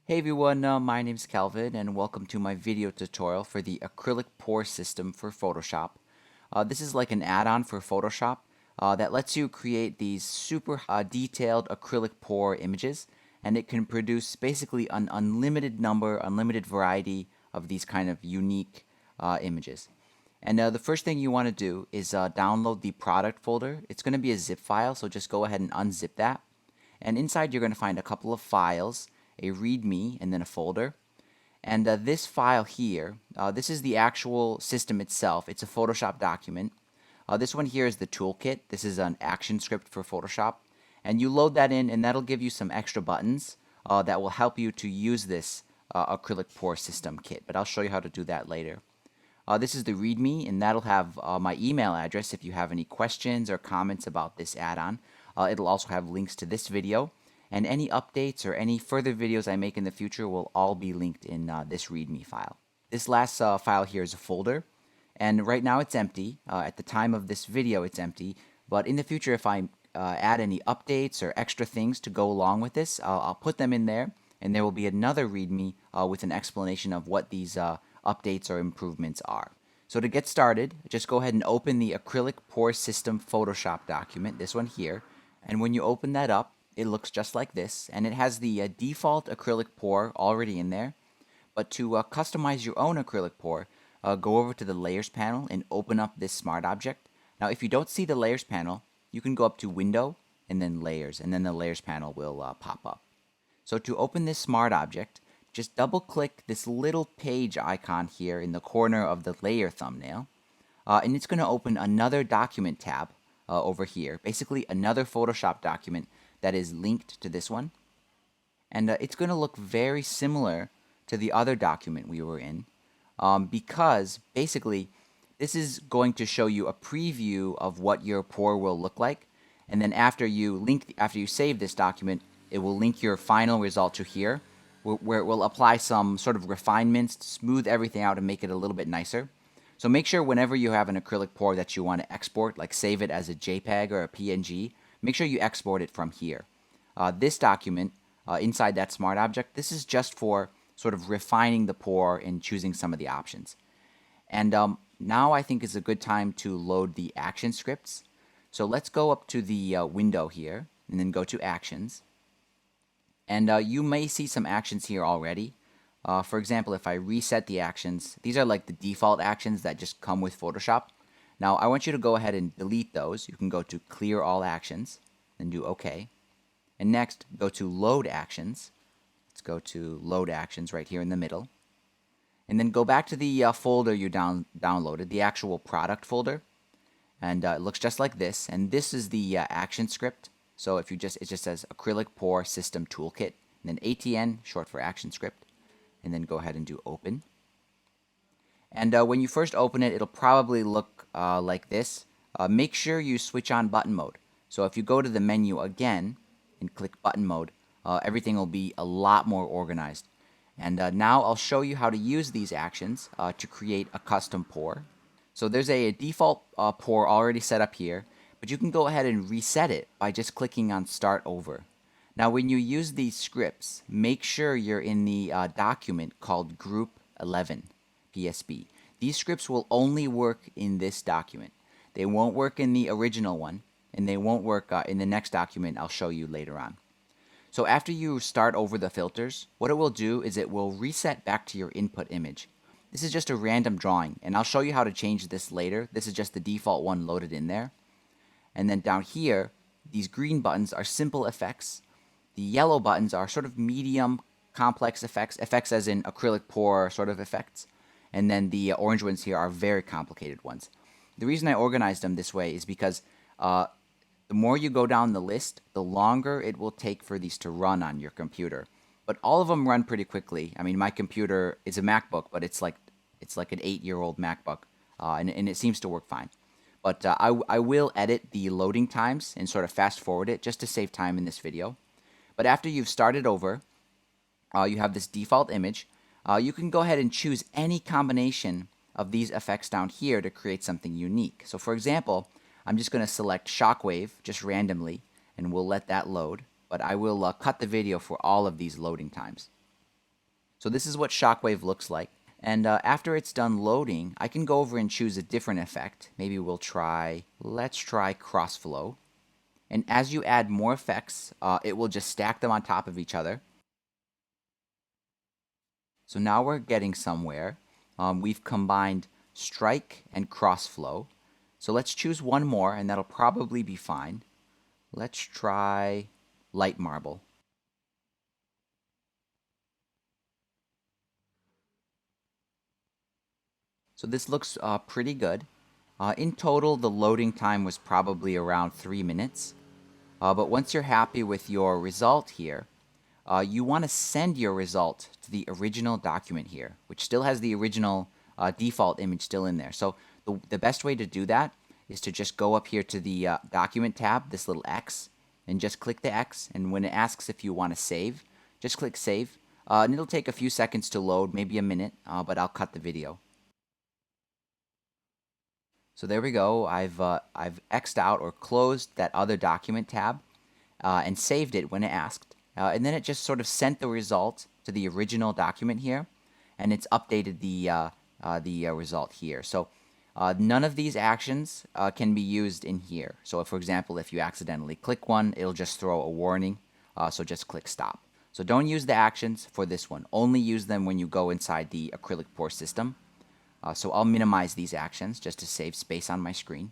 Hey everyone, my name is Calvin and welcome to my video tutorial for the acrylic pour system for Photoshop. This is like an add-on for Photoshop that lets you create these super detailed acrylic pour images, and it can produce basically an unlimited variety of these kind of unique images. And the first thing you want to do is download the product folder. It's going to be a zip file, so just go ahead and unzip that. And inside you're going to find a couple of files, a README, and then a folder. And this file here, this is the actual system itself. It's a Photoshop document. This one here is the toolkit. This is an action script for Photoshop. And you load that in, and that'll give you some extra buttons that will help you to use this acrylic pour system kit. But I'll show you how to do that later. This is the README, and that'll have my email address if you have any questions or comments about this add-on. It'll also have links to this video, and any updates or any further videos I make in the future will all be linked in this README file. This last file here is a folder, and right now it's empty. At the time of this video it's empty, but in the future if I add any updates or extra things to go along with this, I'll put them in there, and there will be another README with an explanation of what these updates or improvements are. So to get started, just go ahead and open the Acrylic Pour System Photoshop document, this one here. And when you open that up, it looks just like this, and it has the default acrylic pour already in there. But to customize your own acrylic pour, go over to the Layers panel and open up this Smart Object. Now, if you don't see the Layers panel, you can go up to Window and then Layers, and then the Layers panel will pop up. So to open this Smart Object, just double-click this little page icon here in the corner of the layer thumbnail, and it's going to open another document tab over here, basically another Photoshop document that is linked to this one. And it's going to look very similar to the other document we were in, because basically this is going to show you a preview of what your pour will look like, and then after you save this document, it will link your final result to here, where it will apply some sort of refinements to smooth everything out and make it a little bit nicer. So make sure whenever you have an acrylic pour that you want to export, like save it as a JPEG or a PNG, make sure you export it from here. This document, inside that Smart Object, this is just for sort of refining the pour and choosing some of the options. And now I think is a good time to load the action scripts. So let's go up to the window here, and then go to Actions. And you may see some actions here already. For example, if I reset the actions, these are like the default actions that just come with Photoshop. Now, I want you to go ahead and delete those. You can go to Clear All Actions, then do OK. And next, go to Load Actions. Let's go to Load Actions right here in the middle. And then go back to the folder you downloaded, the actual product folder. And it looks just like this. And this is the action script. So if you it just says Acrylic Pour System Toolkit, and then ATN, short for action script. And then go ahead and do Open. And when you first open it, it'll probably look like this. Make sure you switch on button mode. So if you go to the menu again and click button mode, everything will be a lot more organized. And now I'll show you how to use these actions to create a custom pour. So there's a default pour already set up here, but you can go ahead and reset it by just clicking on Start Over. Now, when you use these scripts, make sure you're in the document called Group 11, PSB. These scripts will only work in this document. They won't work in the original one, and they won't work in the next document I'll show you later on. So after you start over the filters, what it will do is it will reset back to your input image. This is just a random drawing, and I'll show you how to change this later. This is just the default one loaded in there. And then down here, these green buttons are simple effects. The yellow buttons are sort of medium, complex effects as in acrylic pour sort of effects. And then the orange ones here are very complicated ones. The reason I organized them this way is because the more you go down the list, the longer it will take for these to run on your computer. But all of them run pretty quickly. I mean, my computer is a MacBook, but it's like an 8-year-old MacBook, and it seems to work fine. But I will edit the loading times and sort of fast forward it just to save time in this video. But after you've started over, you have this default image. You can go ahead and choose any combination of these effects down here to create something unique. So for example, I'm just going to select Shockwave just randomly, and we'll let that load. But I will cut the video for all of these loading times. So this is what Shockwave looks like. And after it's done loading, I can go over and choose a different effect. Maybe let's try Crossflow. And as you add more effects, it will just stack them on top of each other. So now we're getting somewhere. We've combined Strike and Crossflow. So let's choose one more, and that'll probably be fine. Let's try Light Marble. So this looks pretty good. In total, the loading time was probably around 3 minutes. But once you're happy with your result here, you want to send your result to the original document here, which still has the original default image still in there. So the best way to do that is to just go up here to the document tab, this little X, and just click the X. And when it asks if you want to save, just click Save. And it'll take a few seconds to load, maybe a minute, but I'll cut the video. So there we go. I've X'd out or closed that other document tab and saved it when it asked. And then it just sort of sent the result to the original document here, and it's updated the result here. So none of these actions can be used in here. So if, for example, if you accidentally click one, it'll just throw a warning. So just click stop. So don't use the actions for this one. Only use them when you go inside the Acrylic Pour system. So I'll minimize these actions just to save space on my screen.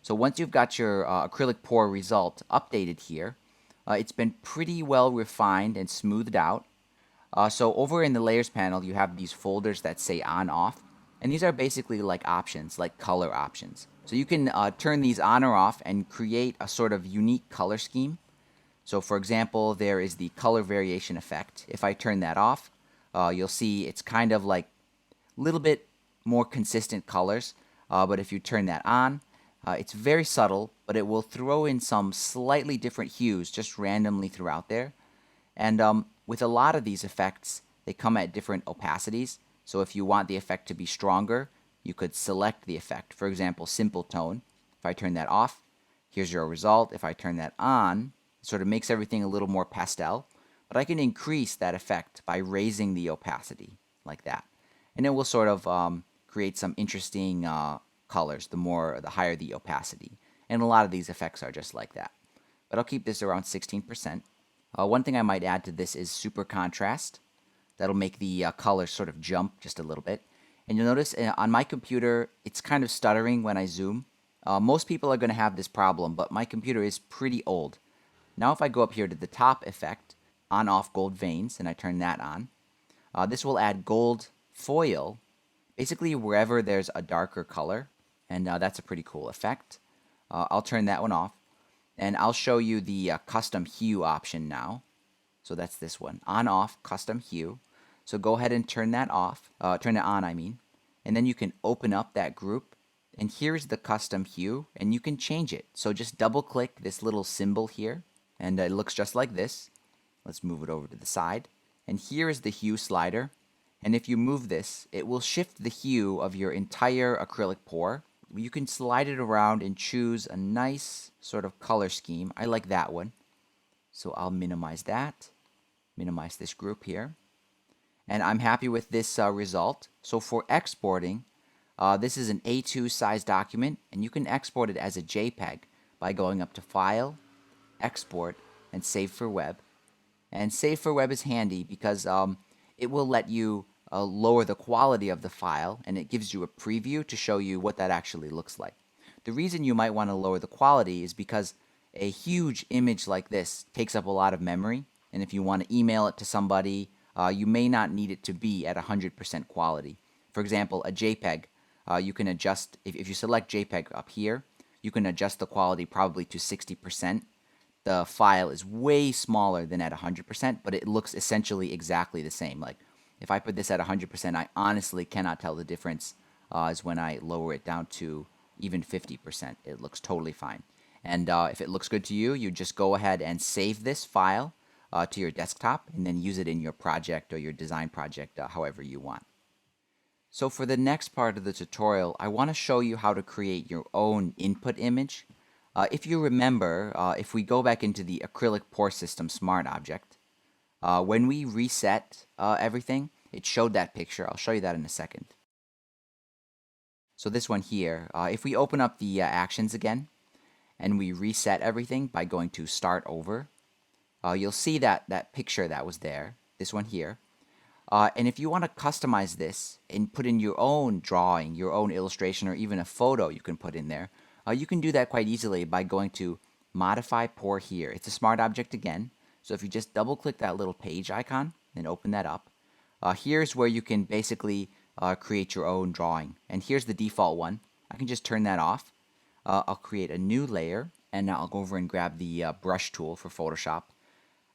So once you've got your Acrylic Pour result updated here, it's been pretty well refined and smoothed out. So over in the Layers panel, you have these folders that say on, off. And these are basically like options, like color options. So you can turn these on or off and create a sort of unique color scheme. So for example, there is the color variation effect. If I turn that off, you'll see it's kind of like a little bit more consistent colors. But if you turn that on, it's very subtle, but it will throw in some slightly different hues just randomly throughout there. And with a lot of these effects, they come at different opacities. So if you want the effect to be stronger, you could select the effect. For example, Simple Tone. If I turn that off, here's your result. If I turn that on, it sort of makes everything a little more pastel. But I can increase that effect by raising the opacity like that. And it will sort of create some interesting colors the higher the opacity. And a lot of these effects are just like that. But I'll keep this around 16%. One thing I might add to this is super contrast. That'll make the colors sort of jump just a little bit. And you'll notice on my computer, it's kind of stuttering when I zoom. Most people are going to have this problem, but my computer is pretty old. Now if I go up here to the top effect, on-off gold veins, and I turn that on, this will add gold foil, basically wherever there's a darker color. And that's a pretty cool effect. I'll turn that one off. And I'll show you the custom hue option now. So that's this one, on-off custom hue. So go ahead and turn that off, turn it on, I mean. And then you can open up that group. And here's the custom hue, and you can change it. So just double click this little symbol here, and it looks just like this. Let's move it over to the side. And here is the hue slider. And if you move this, it will shift the hue of your entire acrylic pour. You can slide it around and choose a nice sort of color scheme. I like that one. So I'll minimize that, minimize this group here. And I'm happy with this result. So for exporting, this is an A2 size document, and you can export it as a JPEG by going up to File, Export, and Save for Web. And Save for Web is handy because it will let you lower the quality of the file, and it gives you a preview to show you what that actually looks like. The reason you might want to lower the quality is because a huge image like this takes up a lot of memory, and if you want to email it to somebody, you may not need it to be at 100% quality. For example, a JPEG, you can adjust, if you select JPEG up here, you can adjust the quality probably to 60%. The file is way smaller than at 100%, but it looks essentially exactly the same. Like, if I put this at 100%, I honestly cannot tell the difference as when I lower it down to even 50%. It looks totally fine. And if it looks good to you, you just go ahead and save this file to your desktop and then use it in your project or your design project however you want. So for the next part of the tutorial, I want to show you how to create your own input image. If you remember, if we go back into the Acrylic Pour System Smart Object, when we reset everything, it showed that picture. I'll show you that in a second. So this one here, if we open up the actions again and we reset everything by going to start over, you'll see that picture that was there, this one here. And if you want to customize this and put in your own drawing, your own illustration, or even a photo you can put in there, you can do that quite easily by going to Modify Pour here. It's a smart object again. So if you just double click that little page icon and open that up, here's where you can basically create your own drawing. And here's the default one. I can just turn that off. I'll create a new layer, and now I'll go over and grab the brush tool for Photoshop.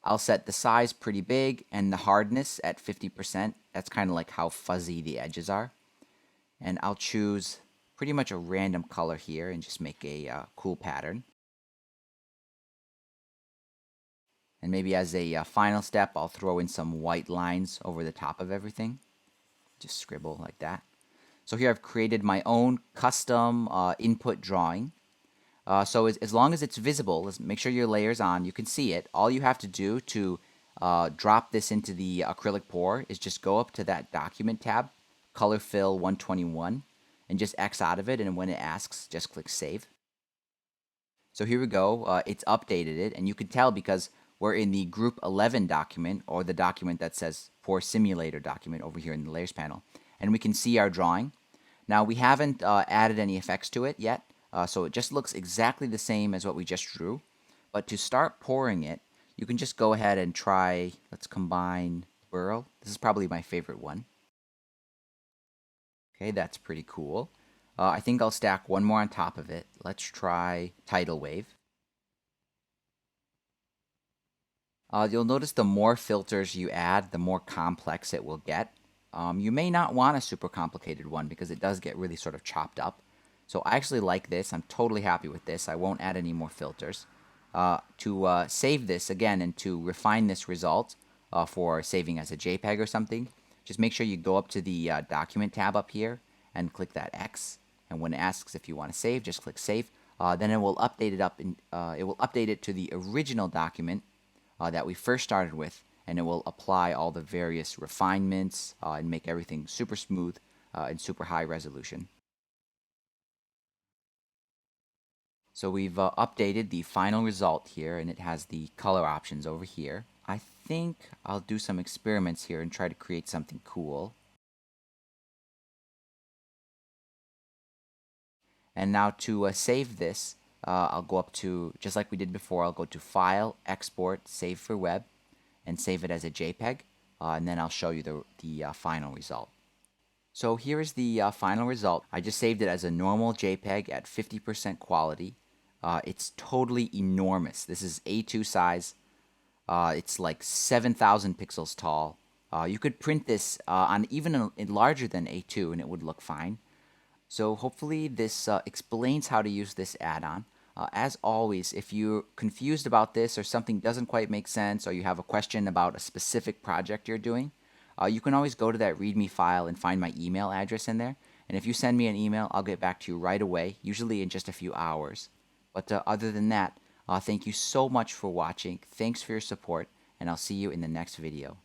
I'll set the size pretty big and the hardness at 50%. That's kind of like how fuzzy the edges are. And I'll choose pretty much a random color here and just make a cool pattern. And maybe as a final step, I'll throw in some white lines over the top of everything. Just scribble like that. So here I've created my own custom input drawing. So as long as it's visible, let's make sure your layer's on, you can see it. All you have to do to drop this into the acrylic pour is just go up to that document tab, color fill 121, and just X out of it, and when it asks, just click save. So here we go, it's updated it, and you can tell because we're in the group 11 document, or the document that says pour simulator document over here in the layers panel, and we can see our drawing. Now we haven't added any effects to it yet, so it just looks exactly the same as what we just drew. But to start pouring it, you can just go ahead and try, let's combine Burl. This is probably my favorite one. Okay, that's pretty cool. I think I'll stack one more on top of it. Let's try Tidal Wave. You'll notice the more filters you add, the more complex it will get. You may not want a super complicated one because it does get really sort of chopped up. So I actually like this. I'm totally happy with this. I won't add any more filters. To save this again and to refine this result for saving as a JPEG or something, just make sure you go up to the document tab up here and click that X. And when it asks if you want to save, just click save. Then it will update it up. It will update it to the original document that we first started with, and it will apply all the various refinements and make everything super smooth and super high resolution. So we've updated the final result here, and it has the color options over here. I think I'll do some experiments here and try to create something cool. And now to save this, I'll go up to, just like we did before, I'll go to File, Export, Save for Web, and save it as a JPEG, and then I'll show you the final result. So here is the final result. I just saved it as a normal JPEG at 50% quality. It's totally enormous. This is A2 size. It's like 7,000 pixels tall. You could print this on even larger than A2 and it would look fine. So hopefully this explains how to use this add-on. As always, if you're confused about this or something doesn't quite make sense or you have a question about a specific project you're doing, you can always go to that README file and find my email address in there. And if you send me an email, I'll get back to you right away, usually in just a few hours. But other than that, thank you so much for watching. Thanks for your support, and I'll see you in the next video.